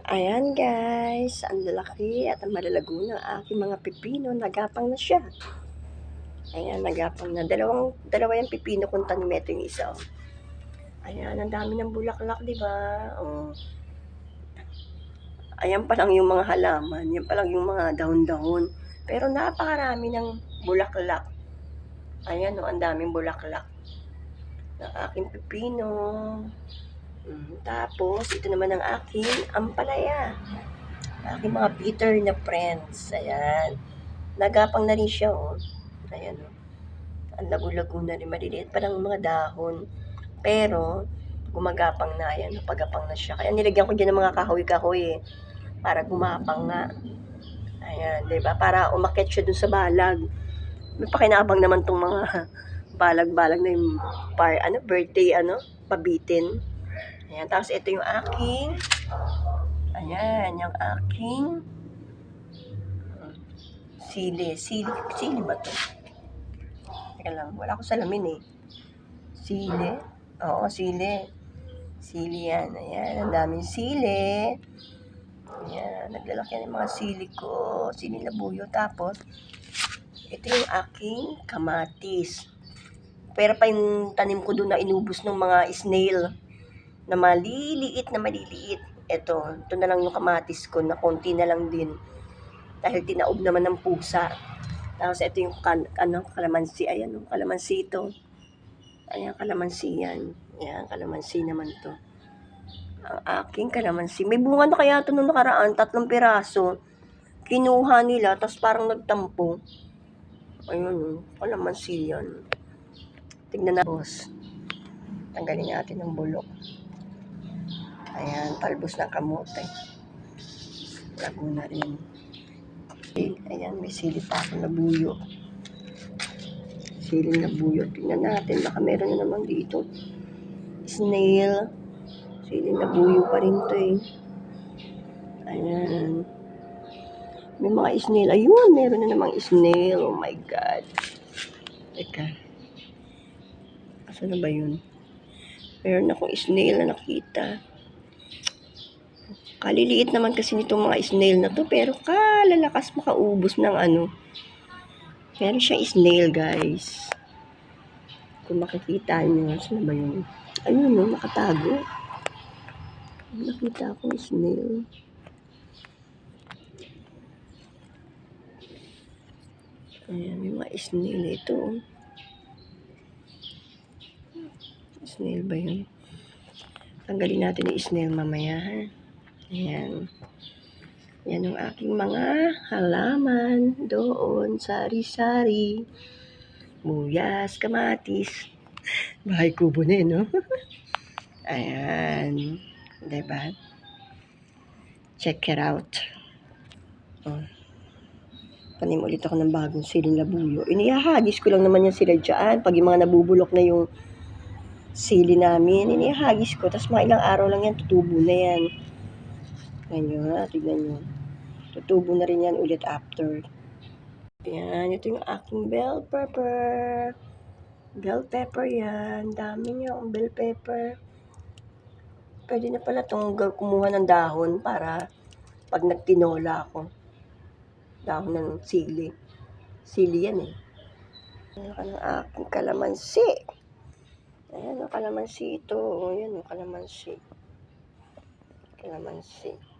Ayan guys, ang lalaki at ang malalago ng aking mga pipino, nagapang na siya. Ayan, nagapang na. Dalawa yung pipino kung tanim, ito yung isa. Oh. Ayan, ang dami ng bulaklak, di ba? Oh. Ayan pa lang yung mga halaman, yan pa lang yung mga dahon-dahon. Pero napakarami ng bulaklak. Ayan, oh, ang daming bulaklak ng aking pipino. Tapos, ito naman ang aking ampalaya. Aking mga bitter na friends. Ayan. Nagapang na rin siya, oh. Ayan, oh. Ang lago-lago na rin. Maliliit pa lang mga dahon. Pero, gumagapang na. Ayan, napagapang na siya. Kaya nilagyan ko dyan ng mga kahoy-kahoy, eh. Para gumapang nga. Ayan, diba? Para umakyat siya dun sa balag. May pakinabang naman tong mga balag-balag na yung birthday, pabitin. Ayan, tapos ito yung aking, ayan, yung aking sili ba to? Teka lang, wala ko salamin eh. Sili? Oo, sili. Sili yan, ayan, ang daming sili. Ayan, naglalaki yan yung mga sili ko, sili labuyo. Tapos, ito yung aking kamatis. Pero pa yung tanim ko doon na inubos ng mga snail na maliliit. Ito na lang yung kamatis ko na konti na lang din. Dahil tinaob naman ng pusa. Tapos ito yung kalamansi. Ayan, yung kalamansi ito. Ayan, kalamansi yan. Ayan, kalamansi naman to. Ang aking kalamansi. May bunga na kaya ito nung nakaraan, 3 piraso. Kinuha nila, tapos parang nagtampo. Ayun, kalamansi yan. Tignan na, boss. Tanggalin natin ang bulok. Ayan, talbos ng kamote. Lago na rin. Ayan, may sili pa ako na buyo. Sili na buyo. Tingnan natin, baka meron na naman dito. Snail. Sili na buyo pa rin to eh. Ayan. May mga snail. Ayun, meron na namang snail. Oh my God. Teka. Asan na ba yun? Meron akong snail na nakita. Kaliliit naman kasi nitong mga snail na to, pero kalalakas makaubos ng Meron siyang snail, guys. Kung makikita nyo, saan ba yun? Ayun, no, nakatago. Nakita akong snail. Ayan, may mga snail ito. Snail ba yun? Tanggalin natin yung snail mamaya, ha? Ayan. Yan ang aking mga halaman doon, sari-sari. Buyas, kamatis. Bahay kubo na no? Ayan. Diba? Check it out. Oh. Tanim ulit ako ng bagong siling labuyo. Inihahagis ko lang naman yan sila dyan. Pag yung mga nabubulok na yung sili namin, inihahagis ko. Tapos mga ilang araw lang yan, tutubo na yan. Ganyan, tignan nyo. Tutubo na rin yan ulit after. Yan, ito yung aking bell pepper. Bell pepper yan. Dami niya ang bell pepper. Pwede na pala itong kumuha ng dahon para pag nagtinola ako. Dahon ng sili. Sili yan eh. Ayan ang aking kalamansi. Ayan ang kalamansi ito. Ayan ang kalamansi. Kalamansi.